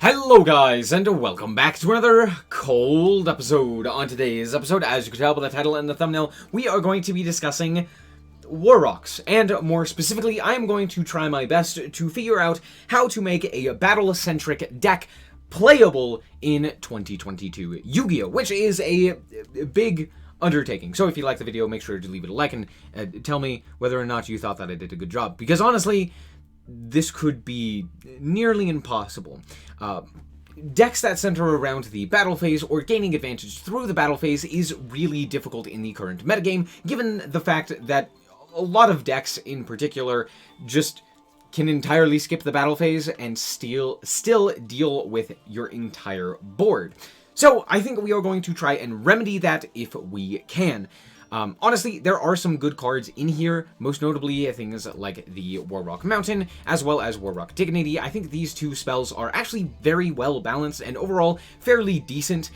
Hello guys, and welcome back to another cold episode. On today's episode, as you can tell by the title and the thumbnail, we are going to be discussing Warrocks, and more specifically, I am going to try my best to figure out how to make a battle-centric deck playable in 2022 Yu-Gi-Oh!, which is a big undertaking. So if you like the video, make sure to leave it a like and tell me whether or not you thought that I did a good job, because honestly, this could be nearly impossible. Decks that center around the battle phase or gaining advantage through the battle phase is really difficult in the current metagame, given the fact that a lot of decks in particular just can entirely skip the battle phase and still deal with your entire board. So I think we are going to try and remedy that if we can. Honestly, there are some good cards in here, most notably things like the Warrock Mountain, as well as Warrock Dignity. I think these two spells are actually very well balanced and overall fairly decent.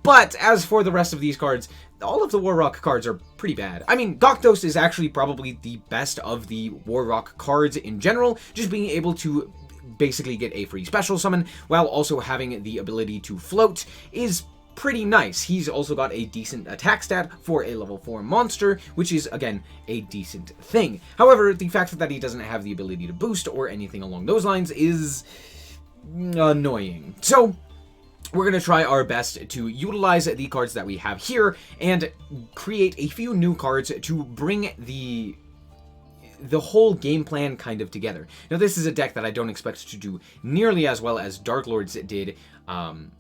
But as for the rest of these cards, all of the Warrock cards are pretty bad. I mean, Gokdos is actually probably the best of the Warrock cards in general, just being able to basically get a free special summon, while also having the ability to float is pretty nice. He's also got a decent attack stat for a level 4 monster, which is, again, a decent thing. However, the fact that he doesn't have the ability to boost or anything along those lines is annoying. So we're going to try our best to utilize the cards that we have here and create a few new cards to bring the whole game plan kind of together. Now, this is a deck that I don't expect to do nearly as well as Dark Lords did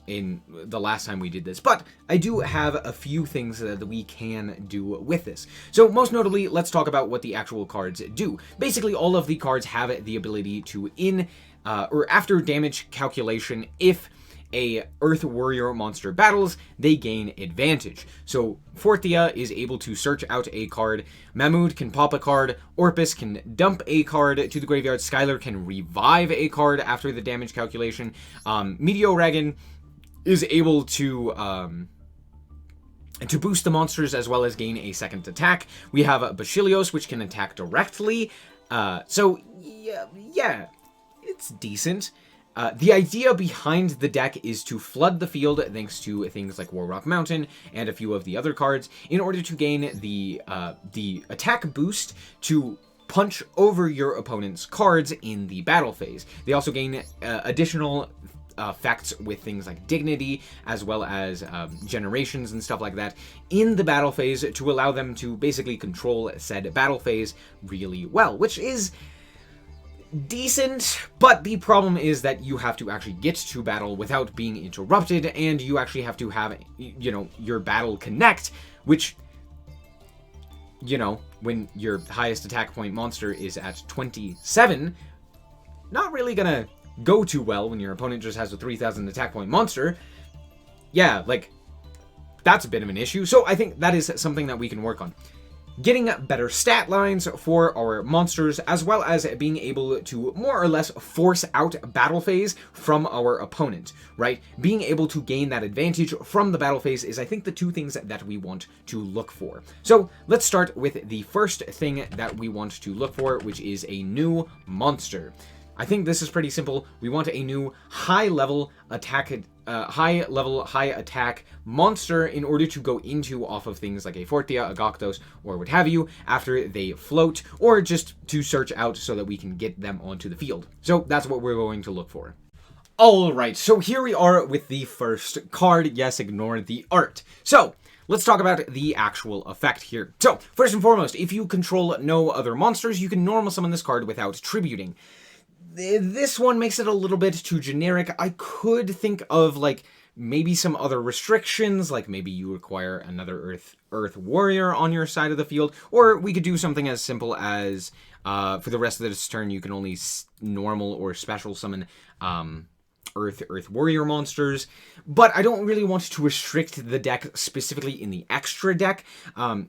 in the last time we did this, but I do have a few things that we can do with this. So most notably, let's talk about what the actual cards do. Basically, all of the cards have the ability to or after damage calculation, if a Earth Warrior monster battles, they gain advantage. So Forthia is able to search out a card, Mahmood can pop a card, Orpus can dump a card to the graveyard, Skylar can revive a card after the damage calculation, Meteoragon is able to boost the monsters as well as gain a second attack. We have Bachilios, which can attack directly, so yeah, it's decent. The idea behind the deck is to flood the field thanks to things like Warrock Mountain and a few of the other cards in order to gain the attack boost to punch over your opponent's cards in the battle phase. They also gain additional effects with things like Dignity as well as generations and stuff like that in the battle phase to allow them to basically control said battle phase really well, which is decent, but the problem is that you have to actually get to battle without being interrupted, and you actually have to have, your battle connect, which, when your highest attack point monster is at 27, not really gonna go too well when your opponent just has a 3,000 attack point monster. Yeah, that's a bit of an issue, so I think that is something that we can work on. Getting better stat lines for our monsters, as well as being able to more or less force out battle phase from our opponent, right? Being able to gain that advantage from the battle phase is, I think, the two things that we want to look for. So let's start with the first thing that we want to look for, which is a new monster. I think this is pretty simple. We want a new high-level attack monster in order to go into off of things like a Forthia, a Gokdos, or what have you after they float, or just to search out so that we can get them onto the field. So that's what we're going to look for. Alright, so here we are with the first card. Yes, ignore the art. So let's talk about the actual effect here. So first and foremost, if you control no other monsters, you can normal summon this card without tributing. This one makes it a little bit too generic. I could think of, maybe some other restrictions, like maybe you require another Earth Warrior on your side of the field, or we could do something as simple as, for the rest of this turn, you can only normal or special summon Earth Warrior monsters, but I don't really want to restrict the deck specifically in the extra deck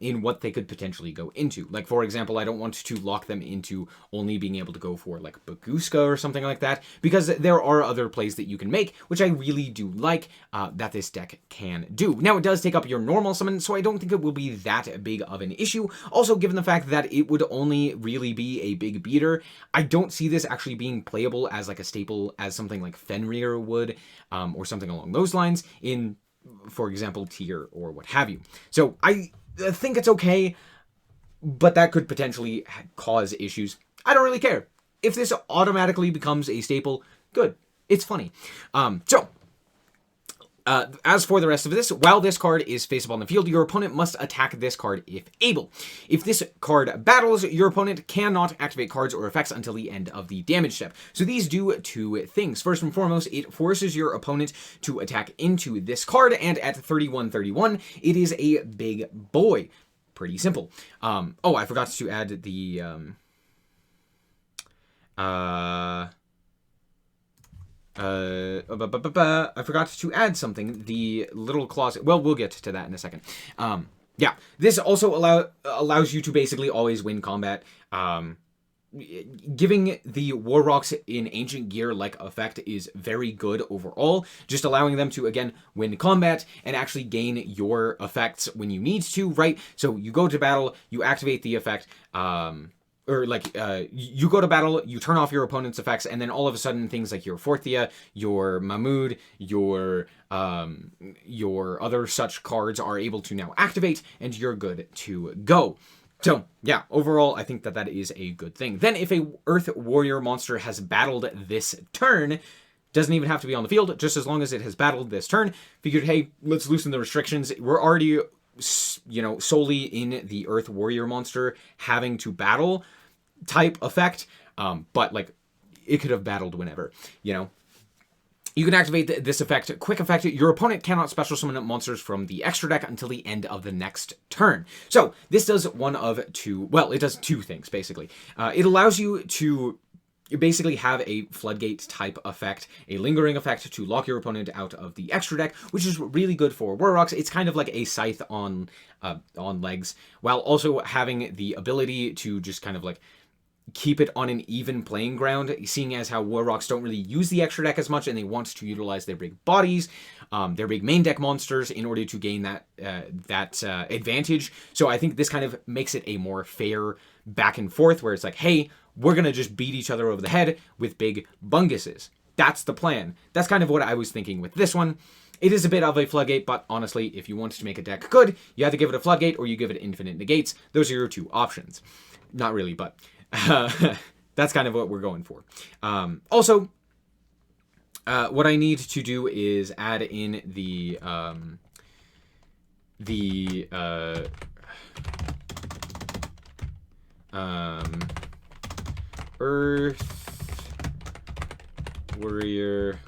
in what they could potentially go into. Like, for example, I don't want to lock them into only being able to go for, Baguska or something like that, because there are other plays that you can make, which I really do like, that this deck can do. Now, it does take up your normal summon, so I don't think it will be that big of an issue. Also, given the fact that it would only really be a big beater, I don't see this actually being playable as, a staple, as something like Fenrir warrior would, or something along those lines in, for example, tier or what have you. So I think it's okay, but that could potentially cause issues. I don't really care. If this automatically becomes a staple, good. It's funny. As for the rest of this, while this card is face-up on the field, your opponent must attack this card if able. If this card battles, your opponent cannot activate cards or effects until the end of the damage step. So these do two things. First and foremost, it forces your opponent to attack into this card, and at 31/31, it is a big boy. Pretty simple. Oh, I forgot to add the... I forgot to add something. The little closet. Well, we'll get to that in a second. Yeah, this also allows you to basically always win combat. Giving the Warrocks in Ancient Gear like effect is very good overall. Just allowing them to, again, win combat and actually gain your effects when you need to, right? So you go to battle, you activate the effect, you go to battle, you turn off your opponent's effects, and then all of a sudden things like your Forthia, your Mahmood, your other such cards are able to now activate, and you're good to go. So, yeah, overall, I think that is a good thing. Then, if a Earth Warrior monster has battled this turn, doesn't even have to be on the field, just as long as it has battled this turn, figured, hey, let's loosen the restrictions. We're already, solely in the Earth Warrior monster having to battle type effect, but like it could have battled whenever, You can activate this effect, quick effect. Your opponent cannot special summon monsters from the extra deck until the end of the next turn. So this does one of two, well, it does two things, basically. It allows you to basically have a floodgate type effect, a lingering effect to lock your opponent out of the extra deck, which is really good for Warrocks. It's kind of like a scythe on legs, while also having the ability to just kind of like keep it on an even playing ground, seeing as how Warrocks don't really use the extra deck as much, and they want to utilize their big bodies, their big main deck monsters, in order to gain that advantage. So I think this kind of makes it a more fair back and forth, where it's like, hey, we're going to just beat each other over the head with big bunguses. That's the plan. That's kind of what I was thinking with this one. It is a bit of a floodgate, but honestly, if you wanted to make a deck good, you have to give it a floodgate or you give it infinite negates. Those are your two options. Not really, but that's kind of what we're going for. Also, what I need to do is add in the Earth Warrior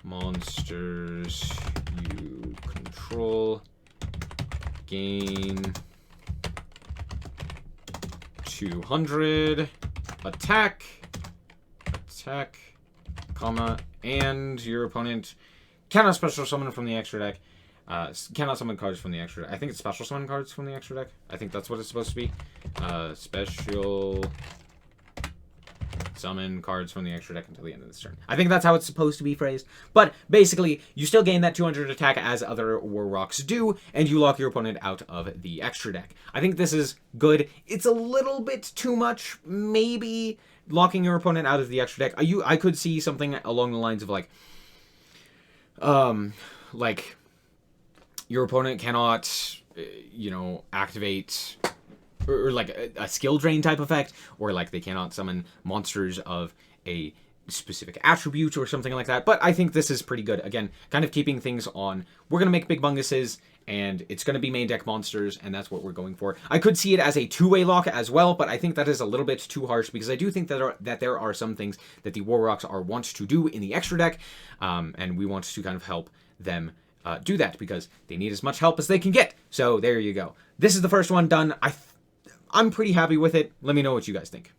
monsters you control gain 200 attack, comma, and your opponent cannot special summon from the extra deck. Cannot summon cards from the extra deck. I think it's special summon cards from the extra deck. I think that's what it's supposed to be. Special summon cards from the extra deck until the end of this turn. I think that's how it's supposed to be phrased. But basically, you still gain that 200 attack as other Warrocks do, and you lock your opponent out of the extra deck. I think this is good. It's a little bit too much, maybe, locking your opponent out of the extra deck. I could see something along the lines of like your opponent cannot, activate or like a skill drain type effect, or like they cannot summon monsters of a specific attribute or something like that. But I think this is pretty good. Again, kind of keeping things on, we're going to make big bunguses, and it's going to be main deck monsters, and that's what we're going for. I could see it as a two-way lock as well, but I think that is a little bit too harsh, because I do think that there are some things that the Warrocks want to do in the extra deck, and we want to kind of help them do that, because they need as much help as they can get. So there you go. This is the first one done. I'm pretty happy with it. Let me know what you guys think.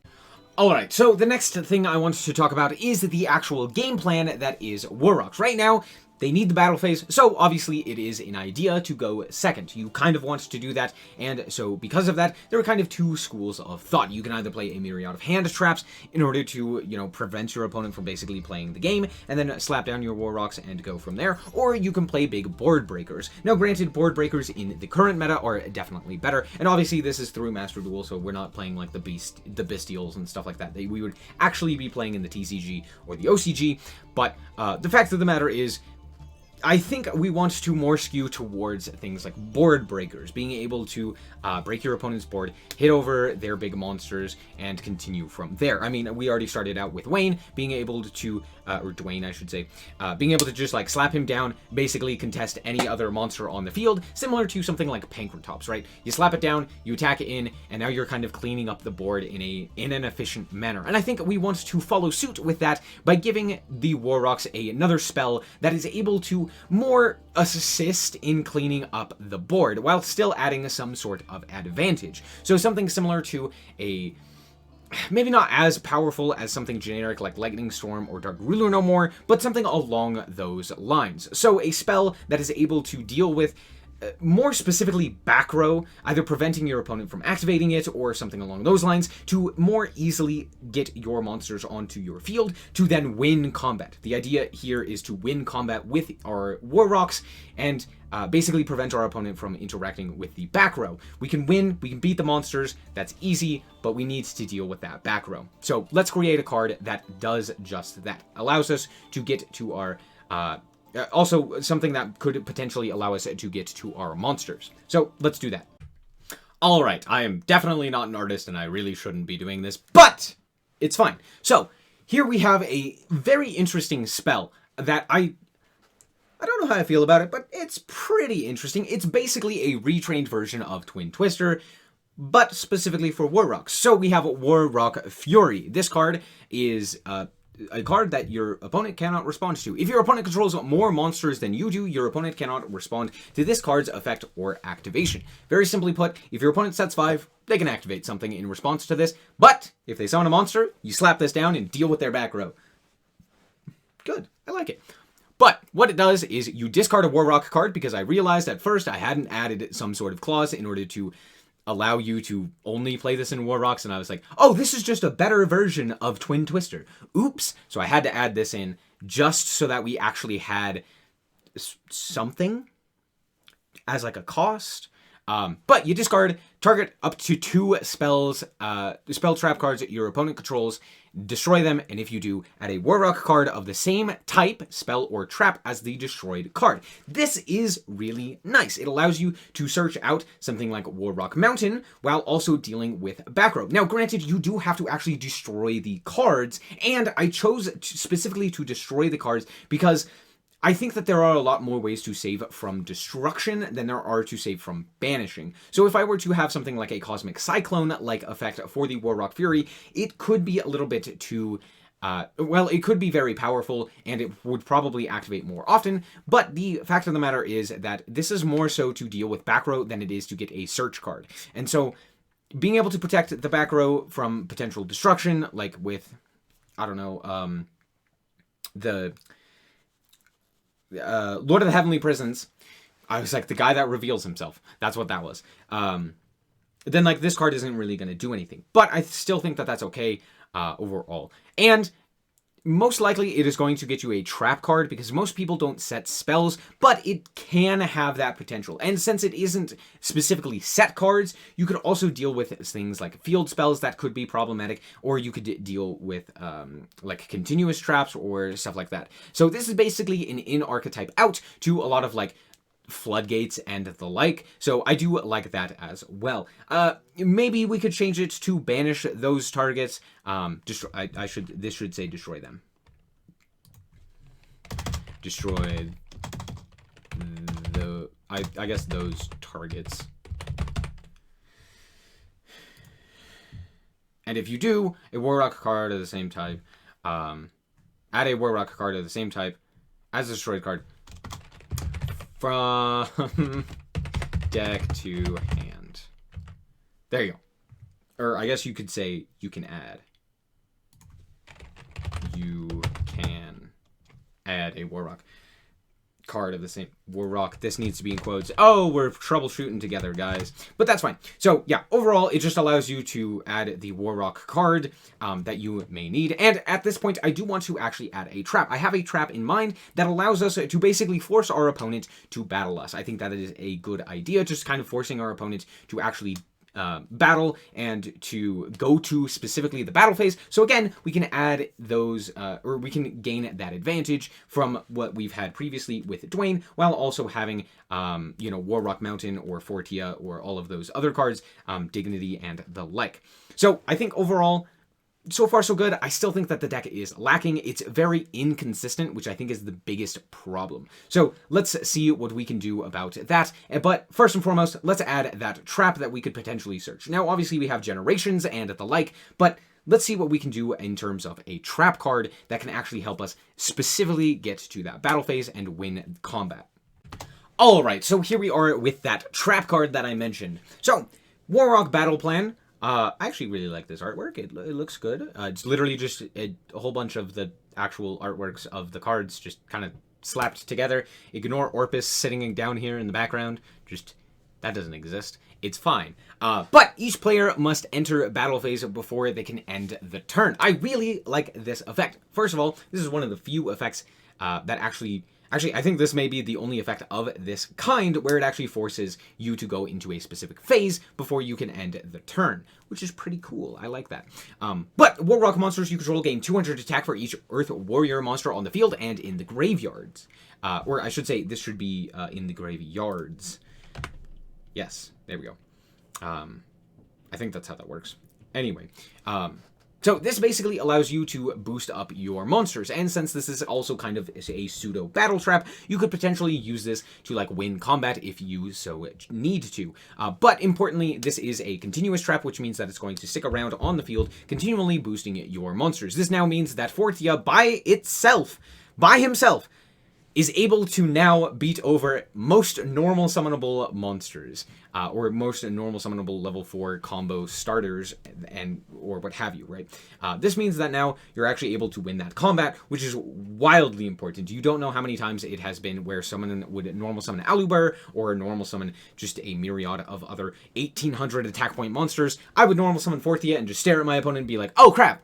Alright, so the next thing I wanted to talk about is the actual game plan that is Warrocks. Right now, they need the battle phase, so obviously it is an idea to go second. You kind of want to do that, and so because of that, there are kind of two schools of thought. You can either play a myriad of hand traps in order to, you know, prevent your opponent from basically playing the game, and then slap down your War Rocks and go from there, or you can play big board breakers. Now, granted, board breakers in the current meta are definitely better, and obviously this is through Master Duel, so we're not playing like the Bestials and stuff like that. We would actually be playing in the TCG or the OCG, but the fact of the matter is, I think we want to more skew towards things like board breakers, being able to break your opponent's board, hit over their big monsters, and continue from there. I mean, we already started out with Wayne being able to, or Dwayne, I should say, being able to just like slap him down, basically contest any other monster on the field, similar to something like Pankratops, right? You slap it down, you attack it in, and now you're kind of cleaning up the board in an efficient manner. And I think we want to follow suit with that by giving the War Rocks another spell that is able to more assist in cleaning up the board while still adding some sort of advantage. So something similar to a, maybe not as powerful as something generic like Lightning Storm or Dark Ruler no more, but something along those lines. So a spell that is able to deal with more specifically back row, either preventing your opponent from activating it or something along those lines, to more easily get your monsters onto your field to then win combat. The idea here is to win combat with our War Rocks and basically prevent our opponent from interacting with the back row. We can win, we can beat the monsters, that's easy, but we need to deal with that back row. So let's create a card that does just that. Allows us to get to our also, something that could potentially allow us to get to our monsters. So, let's do that. Alright, I am definitely not an artist, and I really shouldn't be doing this, but it's fine. So, here we have a very interesting spell that I don't know how I feel about it, but it's pretty interesting. It's basically a retrained version of Twin Twister, but specifically for War Rocks. So, we have War Rock Fury. This card is a card that your opponent cannot respond to. If your opponent controls more monsters than you do, your opponent cannot respond to this card's effect or activation. Very simply put, if your opponent sets 5, they can activate something in response to this, but if they summon a monster, you slap this down and deal with their back row. Good, I like it. But what it does is you discard a War Rock card, because I realized at first I hadn't added some sort of clause in order to allow you to only play this in War Rocks, and I was like, oh, this is just a better version of Twin Twister. Oops. So I had to add this in just so that we actually had something as like a cost. But you discard, target up to 2 spells, spell trap cards that your opponent controls, destroy them, and if you do, add a War Rock card of the same type, spell, or trap as the destroyed card. This is really nice. It allows you to search out something like War Rock Mountain while also dealing with back row. Now, granted, you do have to actually destroy the cards, and I chose specifically to destroy the cards because I think that there are a lot more ways to save from destruction than there are to save from banishing. So if I were to have something like a Cosmic Cyclone-like effect for the War Rock Fury, it could be a little bit too, well, it could be very powerful, and it would probably activate more often, but the fact of the matter is that this is more so to deal with back row than it is to get a search card. And so, being able to protect the back row from potential destruction, like with, I don't know, the Lord of the Heavenly Prisons, I was like, the guy that reveals himself. That's what that was. Then, like, this card isn't really going to do anything. But I still think that that's okay overall. And most likely it is going to get you a trap card because most people don't set spells, but it can have that potential. And since it isn't specifically set cards, you could also deal with things like field spells that could be problematic, or you could deal with like continuous traps or stuff like that. So this is basically an in-archetype out to a lot of like floodgates and the like, so I do like that as well. Maybe we could change it to banish those targets. This should say destroy them. Destroy the, I guess those targets. And if you do a War Rock card of the same type, add a War Rock card of the same type as a destroyed card from deck to hand. There you go. Or I guess you could say you can add. You can add a War Rock. card of the same Warrock. This needs to be in quotes. Oh, we're troubleshooting together, guys. But that's fine. So yeah, overall, it just allows you to add the Warrock card that you may need. And at this point, I do want to actually add a trap. I have a trap in mind that allows us to basically force our opponent to battle us. I think that is a good idea, just kind of forcing our opponent to actually battle and to go to specifically the battle phase. So again, we can add those, or we can gain that advantage from what we've had previously with Dwayne, while also having, you know, Warrock Mountain or Fortia or all of those other cards, Dignity and the like. So I think overall, so far so good. I still think that the deck is lacking. It's very inconsistent, which I think is the biggest problem. So let's see what we can do about that. But first and foremost, let's add that trap that we could potentially search. Now, obviously we have Generations and the like, but let's see what we can do in terms of a trap card that can actually help us specifically get to that battle phase and win combat. Alright, so here we are with that trap card that I mentioned. So, Warrock Battle Plan. I actually really like this artwork. It looks good. It's literally just a whole bunch of the actual artworks of the cards just kind of slapped together. Ignore Orpus sitting down here in the background. Just, that doesn't exist. It's fine. But each player must enter battle phase before they can end the turn. I really like this effect. First of all, this is one of the few effects that actually, I think this may be the only effect of this kind where it actually forces you to go into a specific phase before you can end the turn, which is pretty cool. I like that. But Warrock monsters you control gain 200 attack for each Earth Warrior monster on the field and in the graveyards. Or I should say, this should be in the graveyards. Yes, there we go. I think that's how that works. Anyway, so this basically allows you to boost up your monsters, and since this is also kind of a pseudo battle trap, you could potentially use this to like win combat if you so need to. But importantly, this is a continuous trap, which means that it's going to stick around on the field, continually boosting your monsters. This now means that Fortia by himself, is able to now beat over most normal summonable monsters, or most normal summonable level 4 combo starters, and or what have you, right? This means that now you're actually able to win that combat, which is wildly important. You don't know how many times it has been where someone would normal summon Alubar, or normal summon just a myriad of other 1800 attack point monsters. I would normal summon Fortia and just stare at my opponent and be like, oh crap,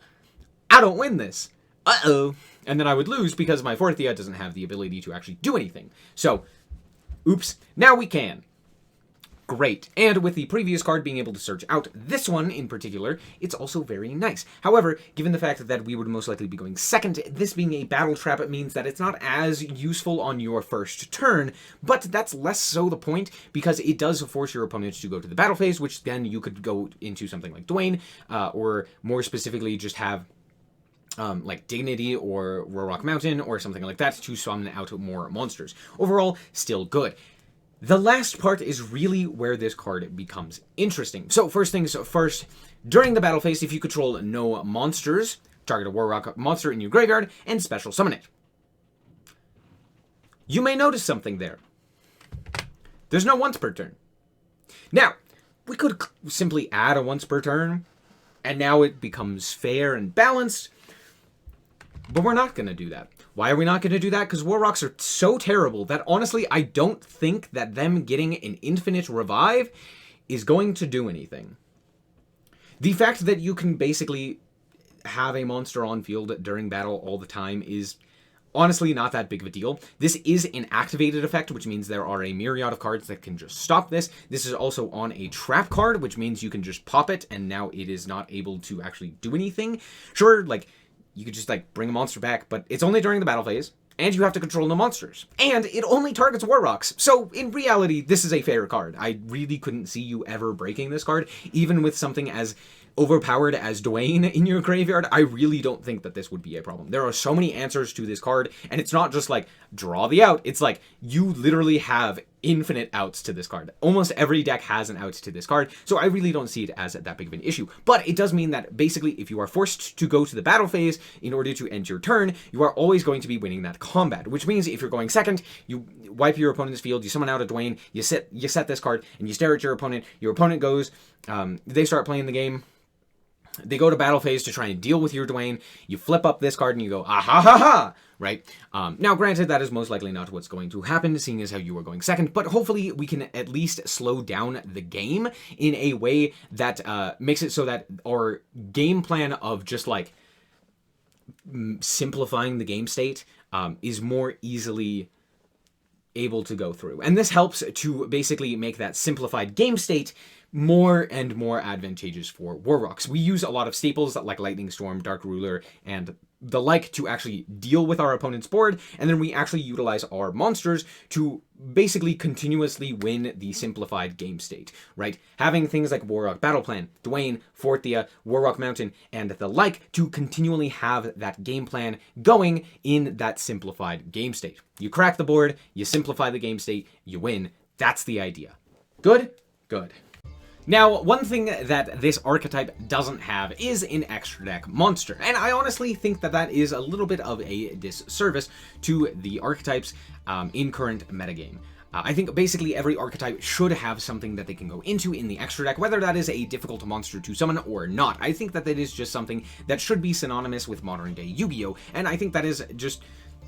I don't win this. Uh-oh. And then I would lose because my Fortia doesn't have the ability to actually do anything. So, oops, now we can. Great. And with the previous card being able to search out this one in particular, it's also very nice. However, given the fact that we would most likely be going second, this being a battle trap, it means that it's not as useful on your first turn, but that's less so the point, because it does force your opponent to go to the battle phase, which then you could go into something like Dwayne, or more specifically just have like Dignity or Warrock Mountain or something like that to summon out more monsters. Overall, still good. The last part is really where this card becomes interesting. So first things first, during the battle phase, if you control no monsters, target a Warrock monster in your graveyard and special summon it. You may notice something there. There's no once per turn. Now, we could simply add a once per turn, and now it becomes fair and balanced. But we're not going to do that. Why are we not going to do that? Because Warrocks are so terrible that honestly, I don't think that them getting an infinite revive is going to do anything. The fact that you can basically have a monster on field during battle all the time is honestly not that big of a deal. This is an activated effect, which means there are a myriad of cards that can just stop this. This is also on a trap card, which means you can just pop it and now it is not able to actually do anything. Sure, like, you could just, like, bring a monster back, but it's only during the battle phase, and you have to control no monsters. And it only targets Warrocks. So, in reality, this is a fair card. I really couldn't see you ever breaking this card, even with something as overpowered as Dwayne in your graveyard. I really don't think that this would be a problem. There are so many answers to this card, and it's not just like, draw the out. It's like, you literally have infinite outs to this card. Almost every deck has an out to this card, so I really don't see it as that big of an issue. But it does mean that basically, if you are forced to go to the battle phase in order to end your turn, you are always going to be winning that combat, which means if you're going second, you wipe your opponent's field, you summon out a Dwayne, you set this card, and you stare at your opponent goes, they start playing the game. They go to battle phase to try and deal with your Dwayne. You flip up this card and you go, ah ha ha ha, right? Now, granted, that is most likely not what's going to happen, seeing as how you are going second, but hopefully we can at least slow down the game in a way that makes it so that our game plan of just like simplifying the game state is more easily able to go through. And this helps to basically make that simplified game state more and more advantageous for Warrocks. We use a lot of staples like Lightning Storm, Dark Ruler, and the like to actually deal with our opponent's board, and then we actually utilize our monsters to basically continuously win the simplified game state, right? Having things like Warrock Battle Plan, Dwayne, Forthia, Warrock Mountain, and the like to continually have that game plan going in that simplified game state. You crack the board, you simplify the game state, you win. That's the idea. Good? Good. Now, one thing that this archetype doesn't have is an extra deck monster, and I honestly think that that is a little bit of a disservice to the archetypes in current metagame. I think basically every archetype should have something that they can go into in the extra deck, whether that is a difficult monster to summon or not. I think that is just something that should be synonymous with modern-day Yu-Gi-Oh!, and I think that is just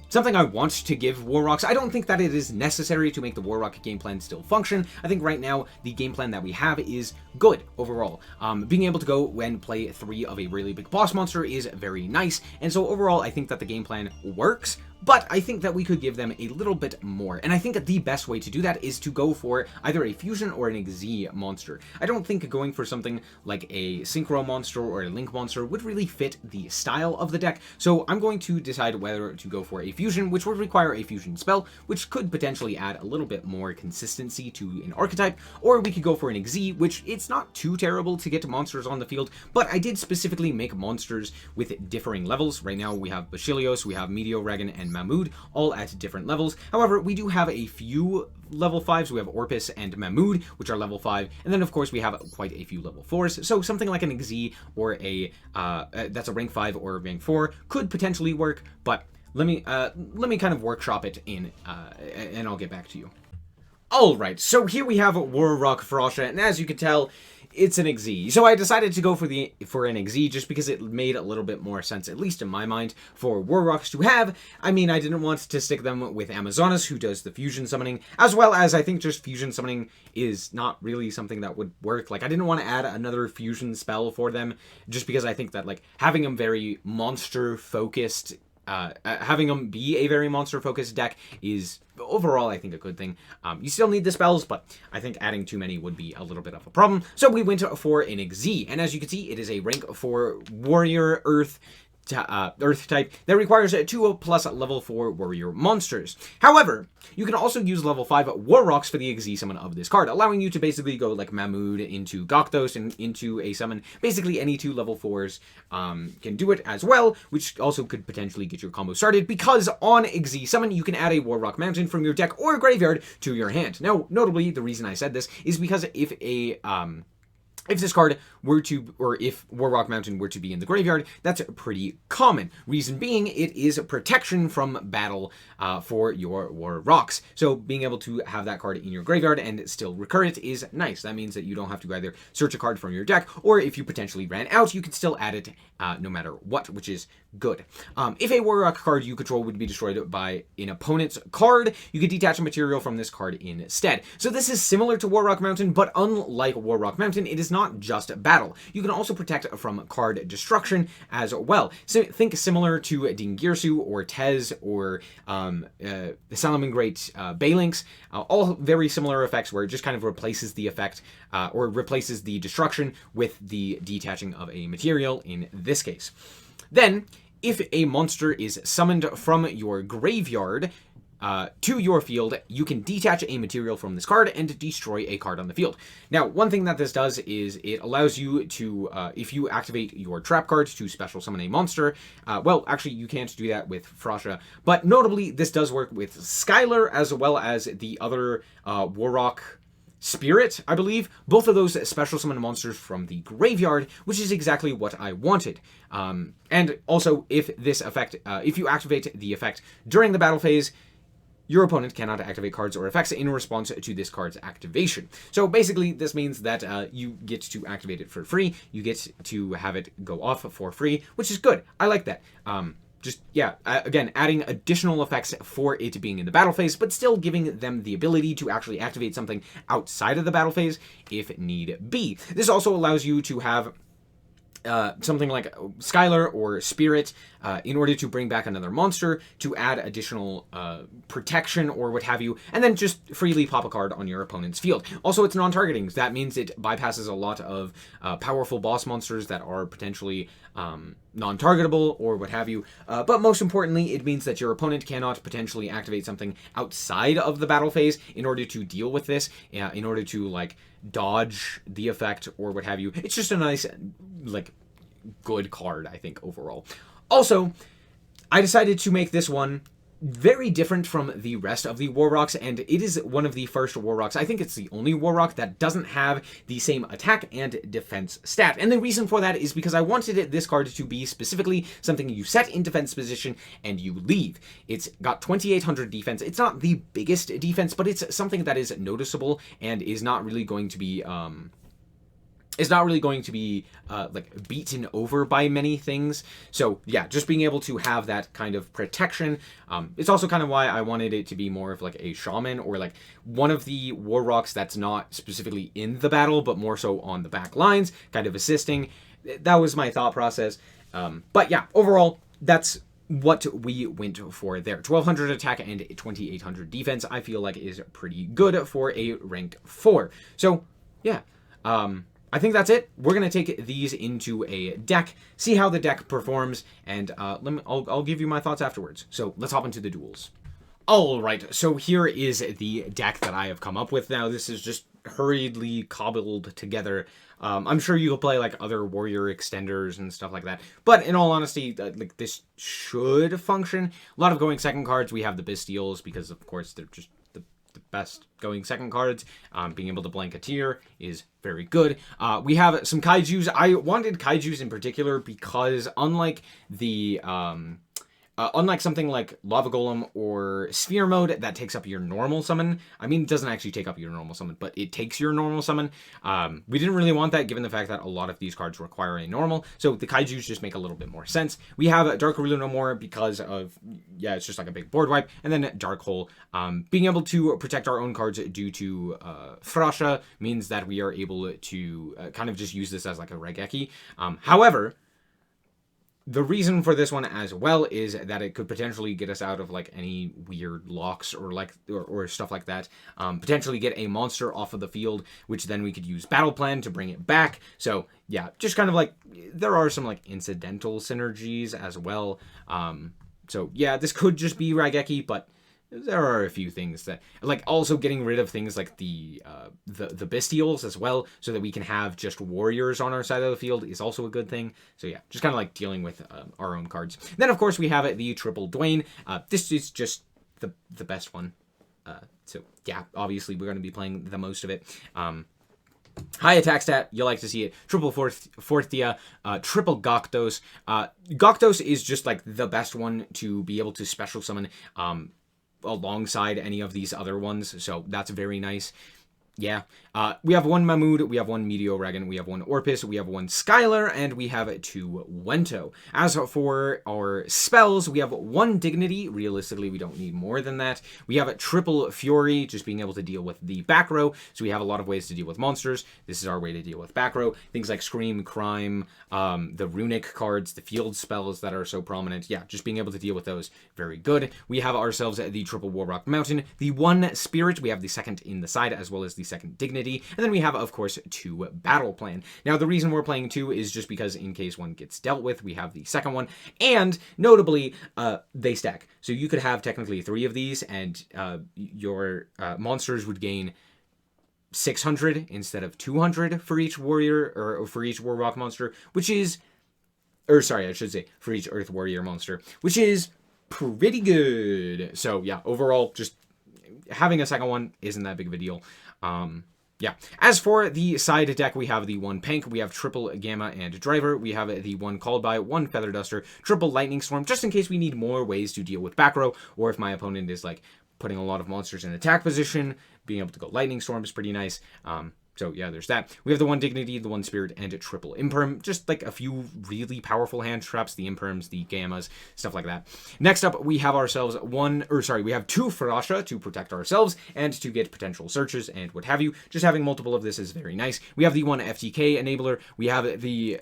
something I want to give Warrocks. I don't think that it is necessary to make the Warrock game plan still function. I think right now the game plan that we have is good overall. Being able to go and play 3 of a really big boss monster is very nice, and so overall I think that the game plan works. But I think that we could give them a little bit more. And I think that the best way to do that is to go for either a fusion or an Xyz monster. I don't think going for something like a Synchro monster or a Link monster would really fit the style of the deck. So I'm going to decide whether to go for a fusion, which would require a fusion spell, which could potentially add a little bit more consistency to an archetype. Or we could go for an Xyz, which it's not too terrible to get monsters on the field, but I did specifically make monsters with differing levels. Right now we have Basileos, we have Meteoragon, and Mahmood, all at different levels. However, we do have a few level 5s. We have Orpus and Mahmood, which are level 5, and then of course we have quite a few level 4s. So something like an Xyz or a that's a rank 5 or a rank 4 could potentially work, but let me kind of workshop it in and I'll get back to you. Alright, so here we have Warrock Frosha, and as you can tell, it's an Xyz. So I decided to go for an Xyz just because it made a little bit more sense, at least in my mind, for Warrocks to have. I mean, I didn't want to stick them with Amazonas, who does the fusion summoning, as well as I think just fusion summoning is not really something that would work. Like, I didn't want to add another fusion spell for them, just because I think that, like, having them very monster-focused, having them be a very monster-focused deck is overall, I think, a good thing. You still need the spells, but I think adding too many would be a little bit of a problem. So we went for an Xyz, and as you can see, it is a rank 4 warrior earth type that requires 2+ level 4 warrior monsters. However, you can also use level 5 Warrocks for the Xyz summon of this card, allowing you to basically go like Mahmood into Gokdos and into a summon. Basically, any 2 level 4s can do it as well, which also could potentially get your combo started, because on Xyz summon, you can add a Warrock Mountain from your deck or graveyard to your hand. Now, notably, the reason I said this is because if this card were to, or if Warrock Mountain were to be in the graveyard, that's pretty common. Reason being, it is protection from battle for your Warrocks. So being able to have that card in your graveyard and still recur it is nice. That means that you don't have to either search a card from your deck, or if you potentially ran out, you can still add it no matter what, which is good. If a Warrock card you control would be destroyed by an opponent's card, you could detach a material from this card instead. So this is similar to Warrock Mountain, but unlike Warrock Mountain, it is not just battle. You can also protect from card destruction as well. So think similar to Dingirsu or Tez or the Salamangreat Balinx, all very similar effects where it just kind of replaces the effect or replaces the destruction with the detaching of a material in this case. Then, if a monster is summoned from your graveyard to your field, you can detach a material from this card and destroy a card on the field. Now, one thing that this does is it allows you to, if you activate your trap card to special summon a monster, well, actually, you can't do that with Frosha, but notably, this does work with Skylar as well as the other Warrock Spirit, I believe. Both of those special summon monsters from the graveyard, which is exactly what I wanted. And also, if this effect, if you activate the effect during the battle phase, your opponent cannot activate cards or effects in response to this card's activation. So basically, this means that you get to activate it for free. You get to have it go off for free, which is good. I like that. Again, adding additional effects for it being in the battle phase, but still giving them the ability to actually activate something outside of the battle phase if need be. This also allows you to have something like Skylar or Spirit in order to bring back another monster, to add additional protection or what have you, and then just freely pop a card on your opponent's field. Also, it's non-targeting. So that means it bypasses a lot of powerful boss monsters that are potentially non-targetable or what have you. But most importantly, it means that your opponent cannot potentially activate something outside of the battle phase in order to deal with this, in order to, like, dodge the effect or what have you. It's just a nice, like, good card, I think, overall. Also, I decided to make this one very different from the rest of the War Rocks, and it is one of the first War Rocks. I think it's the only War Rock that doesn't have the same attack and defense stat. And the reason for that is because I wanted this card to be specifically something you set in defense position and you leave. It's got 2800 defense. It's not the biggest defense, but it's something that is noticeable and is not really going to be like beaten over by many things. So yeah, just being able to have that kind of protection. It's also kind of why I wanted it to be more of like a shaman, or like one of the War Rocks that's not specifically in the battle, but more so on the back lines, kind of assisting. That was my thought process. But yeah, overall, that's what we went for there. 1200 attack and 2800 defense, I feel like is pretty good for a rank 4. So yeah, I think that's it. We're going to take these into a deck, see how the deck performs, and I'll give you my thoughts afterwards. So let's hop into the duels. Alright, so here is the deck that I have come up with now. This is just hurriedly cobbled together. I'm sure you'll play like other warrior extenders and stuff like that. But in all honesty, like this should function. A lot of going second cards. We have the Bastiles because, of course, they're just the best going second cards. Being able to blank a tier is very good. We have some Kaijus. I wanted Kaijus in particular because unlike the unlike something like Lava Golem or Sphere Mode that takes up your normal summon, I mean, it doesn't actually take up your normal summon, but it takes your normal summon. We didn't really want that given the fact that a lot of these cards require a normal, so the Kaijus just make a little bit more sense. We have Dark Ruler No More because of, yeah, it's just like a big board wipe, and then Dark Hole. Being able to protect our own cards due to Thrasha means that we are able to kind of just use this as like a Regeki. However, the reason for this one as well is that it could potentially get us out of like any weird locks or like or stuff like that. Potentially get a monster off of the field, which then we could use Battle Plan to bring it back. So yeah, just kind of like there are some like incidental synergies as well. So yeah, this could just be Raigeki, but there are a few things that, like, also getting rid of things like the Bastiles as well, so that we can have just warriors on our side of the field is also a good thing. So yeah, just kind of like dealing with our own cards. Then of course we have the Triple Dwayne. This is just the best one. So yeah, obviously we're going to be playing the most of it. High attack stat, you like to see it. Triple Forthia, triple Gokdos. Gokdos is just like the best one to be able to special summon alongside any of these other ones, so that's very nice. Yeah, we have one Mahmood, we have one Meteoragon, we have one Orpus, we have one Skylar, and we have 2 Wento. As for our spells, we have 1 Dignity. Realistically, we don't need more than that. We have a triple Fury, just being able to deal with the back row, so we have a lot of ways to deal with monsters. This is our way to deal with back row. Things like Scream, Crime, the Runic cards, the field spells that are so prominent. Yeah, just being able to deal with those, very good. We have ourselves the triple Warrock Mountain, the 1 Spirit, we have the 2nd in the side, as well as the 2nd Dignity, and then we have, of course, 2 Battle Plan. Now, the reason we're playing 2 is just because in case one gets dealt with, we have the 2nd one, and notably, they stack. So you could have technically 3 of these, and your monsters would gain 600 instead of 200 for each warrior, or for each Warrock monster, which is, or sorry, I should say, for each Earth Warrior monster, which is pretty good. So yeah, overall, just having a 2nd one isn't that big of a deal. Yeah. As for the side deck, we have the 1 Pank, we have triple Gamma and Driver, we have the 1 Called By, 1 Feather Duster, triple Lightning Storm, just in case we need more ways to deal with back row, or if my opponent is like putting a lot of monsters in attack position. Being able to go Lightning Storm is pretty nice. So yeah, there's that. We have the 1 Dignity, the 1 Spirit, and a triple Imperm. Just like a few really powerful hand traps, the Imperms, the Gammas, stuff like that. Next up, we have ourselves we have 2 Farasha to protect ourselves and to get potential searches and what have you. Just having multiple of this is very nice. We have the 1 FTK Enabler. We have the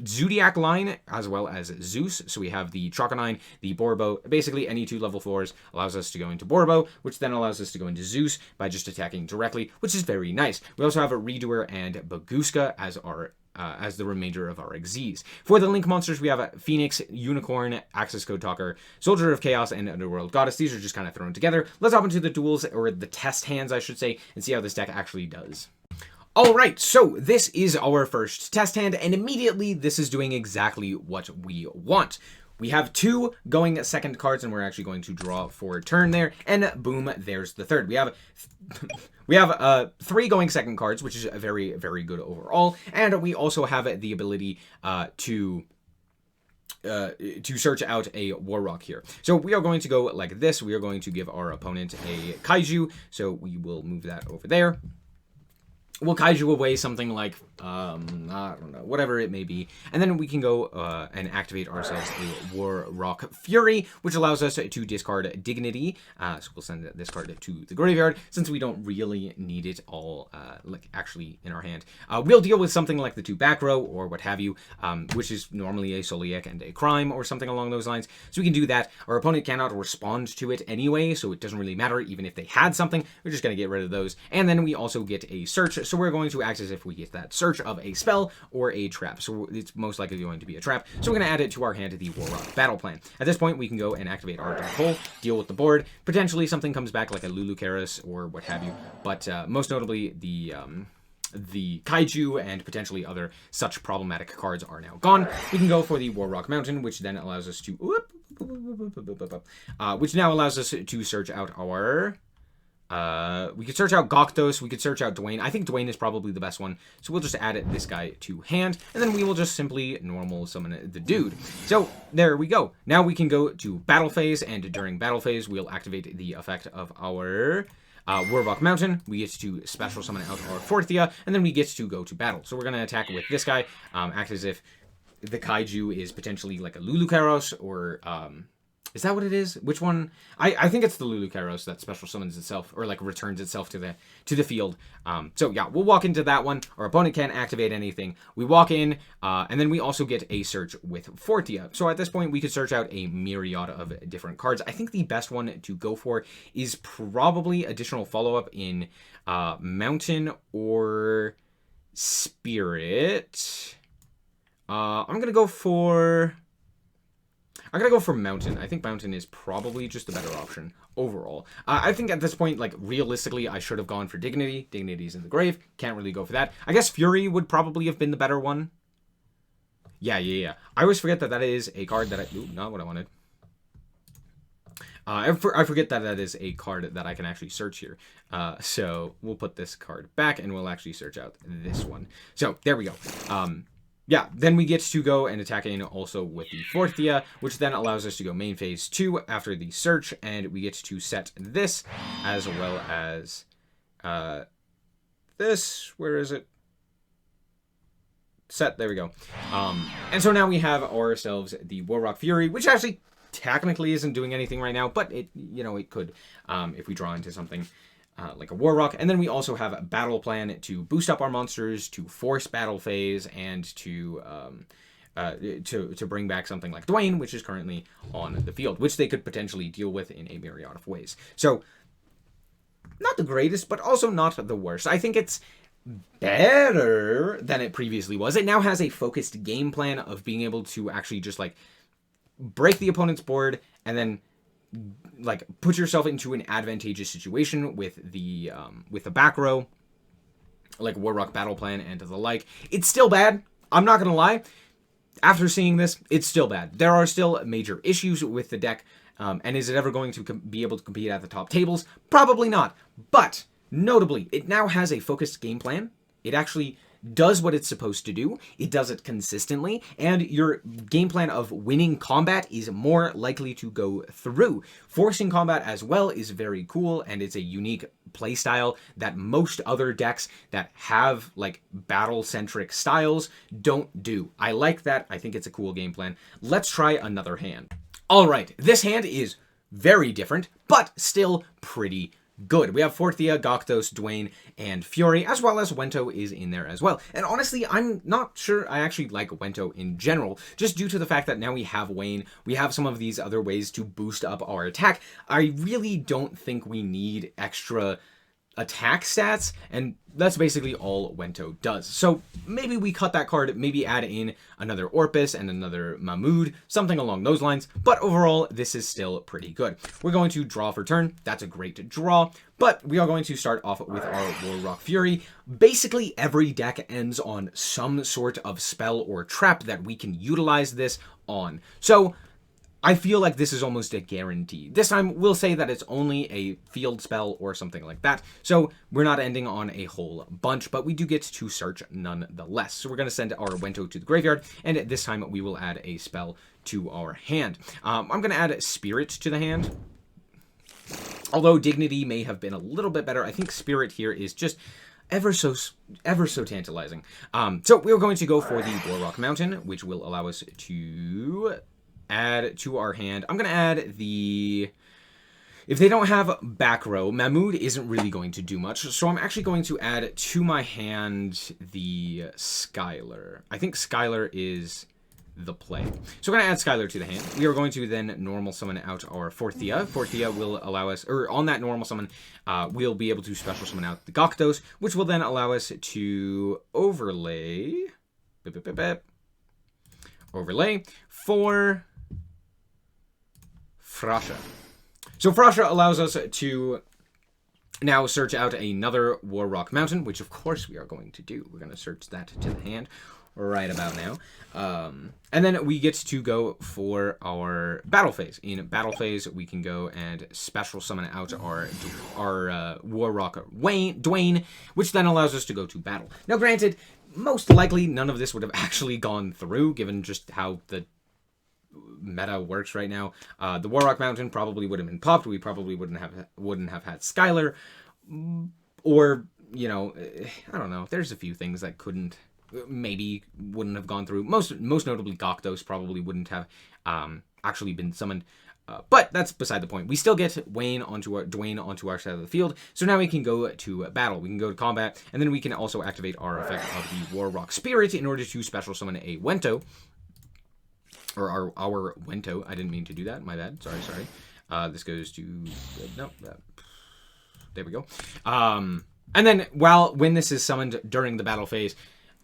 Zodiac line as well as Zeus. So we have the Troconine, the Borbo. Basically, any 2 level 4s allows us to go into Borbo, which then allows us to go into Zeus by just attacking directly, which is very nice. We also have a Redoer and Baguska as our as the remainder of our Xyz. For the Link monsters, we have a Phoenix, Unicorn, Access Code Talker, Soldier of Chaos, and Underworld Goddess. These are just kind of thrown together. Let's hop into the duels, or the test hands, I should say, and see how this deck actually does. Alright, so this is our first test hand, and immediately this is doing exactly what we want. We have 2 going second cards, and we're actually going to draw for a turn there, and boom, there's the third. We have 3 going second cards, which is very, very good overall, and we also have the ability to search out a Warrock here. So we are going to go like this. We are going to give our opponent a Kaiju, so we will move that over there. We'll Kaiju away something like, I don't know, whatever it may be. And then we can go and activate ourselves a Warrock Fury, which allows us to discard Dignity. So we'll send this card to the graveyard, since we don't really need it all, actually in our hand. We'll deal with something like the 2 back row, or what have you, which is normally a Soliek and a Crime, or something along those lines. So we can do that. Our opponent cannot respond to it anyway, so it doesn't really matter, even if they had something. We're just going to get rid of those. And then we also get a Search. So we're going to act as if we get that search of a spell or a trap. So it's most likely going to be a trap. So we're going to add it to our hand to the Warrock Battle Plan. At this point, we can go and activate our Dark Hole, deal with the board. Potentially something comes back like a Lulucaris or what have you. But most notably, the Kaiju and potentially other such problematic cards are now gone. We can go for the Warrock Mountain, which then allows us to... which now allows us to search out our... we could search out Gokdos, we could search out Dwayne. I think Dwayne is probably the best one, so we'll just add this guy to hand, and then we will just simply normal summon the dude. So, there we go. Now we can go to battle phase, and during battle phase, we'll activate the effect of our Warrock Mountain. We get to special summon out our Forthia, and then we get to go to battle. So we're going to attack with this guy, act as if the Kaiju is potentially like a Lulucaros, or... is that what it is? Which one? I think it's the Lulucaros that special summons itself, or like returns itself to the field. So yeah, we'll walk into that one. Our opponent can't activate anything. We walk in, and then we also get a search with Fortia. So at this point, we could search out a myriad of different cards. I think the best one to go for is probably additional follow-up in Mountain or Spirit. I'm gonna go for Mountain. I think Mountain is probably just the better option overall. I think at this point, like, realistically, I should have gone for Dignity. Dignity's in the grave. Can't really go for that. I guess Fury would probably have been the better one. Yeah. I always forget that is a card that Ooh, not what I wanted. I forget that is a card that I can actually search here. So we'll put this card back, and we'll actually search out this one. So, there we go. Yeah, then we get to go and attack in also with the Forthia, which then allows us to go main phase 2 after the search, and we get to set this, as well as this. Where is it? Set, there we go. And so now we have ourselves the Warrock Fury, which actually technically isn't doing anything right now, but it, it could if we draw into something. Like a Warrock, and then we also have a battle plan to boost up our monsters, to force battle phase, and to bring back something like Dwayne, which is currently on the field, which they could potentially deal with in a myriad of ways. So, not the greatest, but also not the worst. I think it's better than it previously was. It now has a focused game plan of being able to actually just like break the opponent's board and then like put yourself into an advantageous situation with the back row, like Warrock Battle Plan and the like. It's still bad. I'm not gonna lie. After seeing this, it's still bad. There are still major issues with the deck, and is it ever going to be able to compete at the top tables? Probably not. But notably, it now has a focused game plan. It actually does what it's supposed to do, it does it consistently, and your game plan of winning combat is more likely to go through. Forcing combat as well is very cool, and it's a unique playstyle that most other decks that have like battle-centric styles don't do. I like that. I think it's a cool game plan. Let's try another hand. All right, this hand is very different, but still pretty good. We have Forthia, Gokdos, Dwayne, and Fury, as well as Wento is in there as well. And honestly, I'm not sure I actually like Wento in general, just due to the fact that now we have Wayne, we have some of these other ways to boost up our attack. I really don't think we need extra attack stats, and that's basically all Wento does. So maybe we cut that card, maybe add in another Orpus and another Mahmood, something along those lines, but overall, this is still pretty good. We're going to draw for turn. That's a great draw, but we are going to start off with our Warrock Fury. Basically, every deck ends on some sort of spell or trap that we can utilize this on. So I feel like this is almost a guarantee. This time, we'll say that it's only a field spell or something like that, so we're not ending on a whole bunch, but we do get to search nonetheless. So we're going to send our Wento to the graveyard, and this time we will add a spell to our hand. I'm going to add Spirit to the hand. Although Dignity may have been a little bit better, I think Spirit here is just ever so tantalizing. So we're going to go for the Warrock Mountain, which will allow us to add to our hand. I'm going to add the... If they don't have back row, Mahmood isn't really going to do much, so I'm actually going to add to my hand the Skylar. I think Skylar is the play. So we're going to add Skylar to the hand. We are going to then normal summon out our Forthia. Forthia will allow us, or on that normal summon, we'll be able to special summon out the Gokdos, which will then allow us to overlay... Overlay for Frasha. So Frasha allows us to now search out another Warrock Mountain, which of course we are going to do. We're going to search that to the hand right about now. And then we get to go for our battle phase. In battle phase, we can go and special summon out our Warrock Dwayne, which then allows us to go to battle. Now granted, most likely none of this would have actually gone through, given just how the meta works right now. The Warrock Mountain probably would have been popped. We probably wouldn't have had Skylar, or you know, I don't know. There's a few things that maybe wouldn't have gone through. Most notably, Gokdos probably wouldn't have actually been summoned. But that's beside the point. We still get Dwayne onto our side of the field, so now we can go to battle. We can go to combat, and then we can also activate our effect of the Warrock Spirit in order to special summon a Wento. Or our Wento. I didn't mean to do that. My bad. Sorry. This goes to... no. There we go. And then, when this is summoned during the battle phase,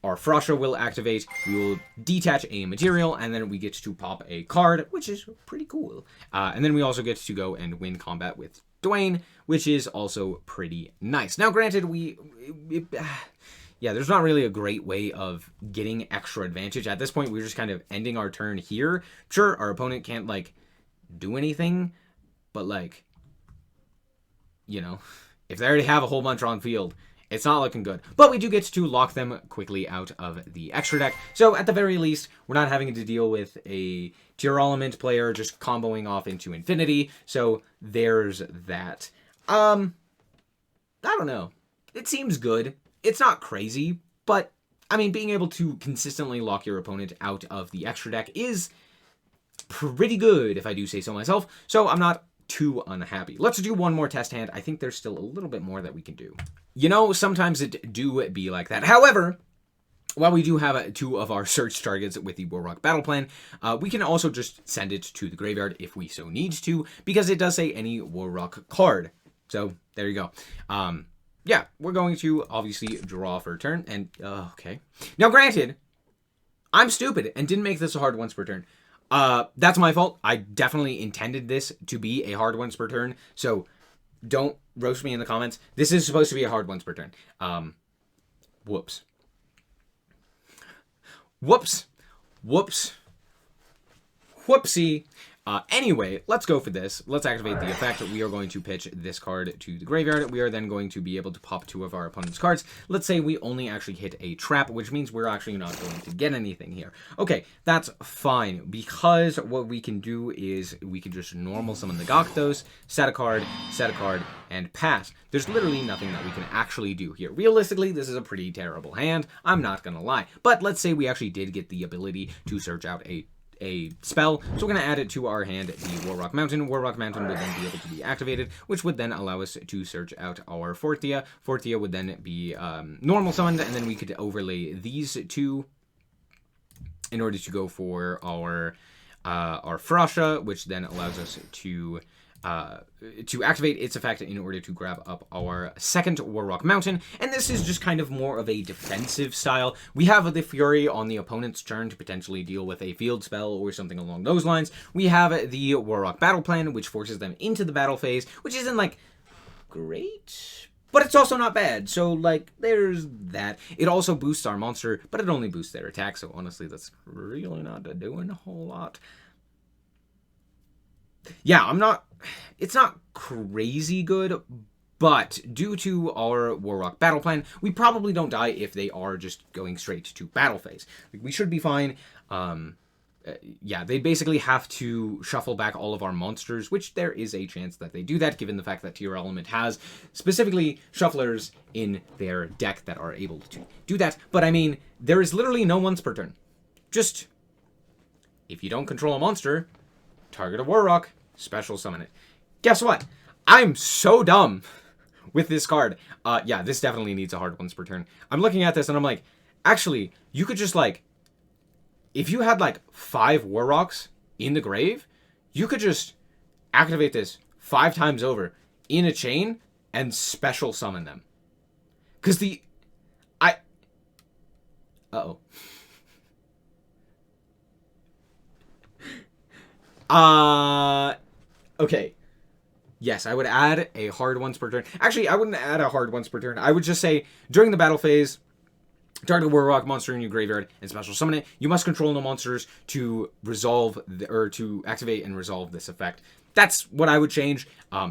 our Frasha will activate. We will detach a material, and then we get to pop a card, which is pretty cool. And then we also get to go and win combat with Dwayne, which is also pretty nice. Now, granted, yeah, there's not really a great way of getting extra advantage. At this point, we're just kind of ending our turn here. Sure, our opponent can't, like, do anything, but, like, you know, if they already have a whole bunch on field, it's not looking good. But we do get to lock them quickly out of the extra deck. So, at the very least, we're not having to deal with a tier element player just comboing off into infinity. So, there's that. I don't know. It seems good. It's not crazy, but, I mean, being able to consistently lock your opponent out of the extra deck is pretty good, if I do say so myself, so I'm not too unhappy. Let's do one more test hand. I think there's still a little bit more that we can do. You know, sometimes it do be like that. However, while we do have two of our search targets with the Warrock Battle Plan, we can also just send it to the graveyard if we so need to, because it does say any Warrock card. So, there you go. Yeah, we're going to obviously draw for a turn, and, okay. Now, granted, I'm stupid and didn't make this a hard once per turn. That's my fault. I definitely intended this to be a hard once per turn, so don't roast me in the comments. This is supposed to be a hard once per turn. Whoops. Whoopsie. Anyway, let's go for this. Let's activate the effect. We are going to pitch this card to the graveyard. We are then going to be able to pop 2 of our opponent's cards. Let's say we only actually hit a trap, which means we're actually not going to get anything here. Okay, that's fine, because what we can do is we can just normal summon the Gokdos, set a card, and pass. There's literally nothing that we can actually do here. Realistically, this is a pretty terrible hand. I'm not gonna lie. But let's say we actually did get the ability to search out a spell, so we're going to add it to our hand, the Warrock Mountain. Warrock Mountain would then be able to be activated, which would then allow us to search out our Fortia. Fortia would then be normal summoned, and then we could overlay these 2 in order to go for our Frasha, which then allows us to activate its effect in order to grab up our second Warrock Mountain. And this is just kind of more of a defensive style. We have the Fury on the opponent's turn to potentially deal with a field spell or something along those lines. We have the Warrock Battle Plan, which forces them into the battle phase, which isn't, like, great, but it's also not bad. So, like, there's that. It also boosts our monster, but it only boosts their attack, so honestly, that's really not doing a whole lot. Yeah, it's not crazy good, but due to our Warrock Battle Plan, we probably don't die if they are just going straight to battle phase. Like, we should be fine. Yeah, they basically have to shuffle back all of our monsters, which there is a chance that they do that, given the fact that Tier Element has specifically shufflers in their deck that are able to do that. But I mean, there is literally no once per turn. Just, if you don't control a monster, target a Warrock, special summon it. Guess what? I'm so dumb with this card. Yeah, this definitely needs a hard once per turn. I'm looking at this and I'm like, actually, you could just, like, if you had, like, 5 Warrocks in the grave, you could just activate this 5 times over in a chain and special summon them. Because Uh-oh. Okay. Yes, I would add a hard once per turn. Actually, I wouldn't add a hard once per turn. I would just say, during the battle phase, target a Warrock monster in your graveyard and special summon it. You must control no monsters to resolve, or to activate and resolve this effect. That's what I would change.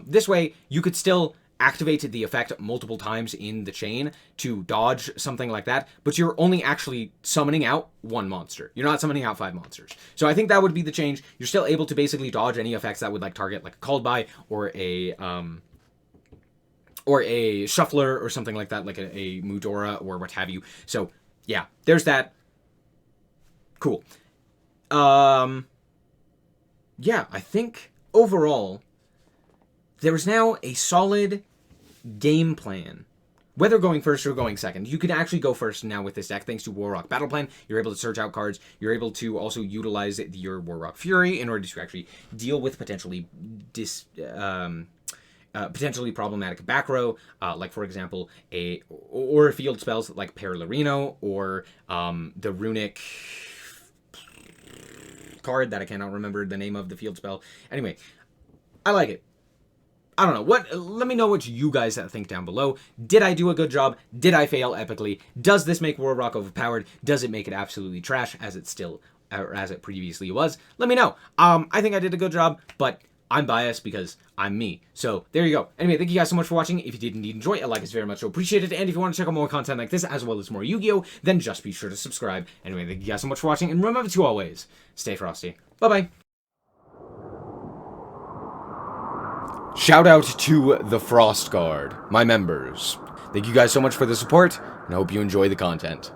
This way, you could still activate the effect multiple times in the chain to dodge something like that, but you're only actually summoning out 1 monster. You're not summoning out 5 monsters. So I think that would be the change. You're still able to basically dodge any effects that would, like, target, like, a Called By or a Shuffler or something like that, like a Mudora or what have you. So yeah, there's that. Cool. Yeah, I think overall there's now a solid game plan. Whether going first or going second, you can actually go first now with this deck thanks to Warrock Battle Plan. You're able to search out cards. You're able to also utilize your Warrock Fury in order to actually deal with potentially potentially problematic back row, like, for example, or field spells like Perlarino or the runic card that I cannot remember the name of the field spell. Anyway, I like it. I don't know. Let me know what you guys think down below. Did I do a good job? Did I fail epically? Does this make Warrock overpowered? Does it make it absolutely trash as it previously was? Let me know. I think I did a good job, but I'm biased because I'm me. So there you go. Anyway, thank you guys so much for watching. If you did indeed enjoy, a like is very much so appreciated. And if you want to check out more content like this, as well as more Yu-Gi-Oh, then just be sure to subscribe. Anyway, thank you guys so much for watching, and remember to always stay frosty. Bye-bye. Shout out to the Frost Guard, my members. Thank you guys so much for the support, and I hope you enjoy the content.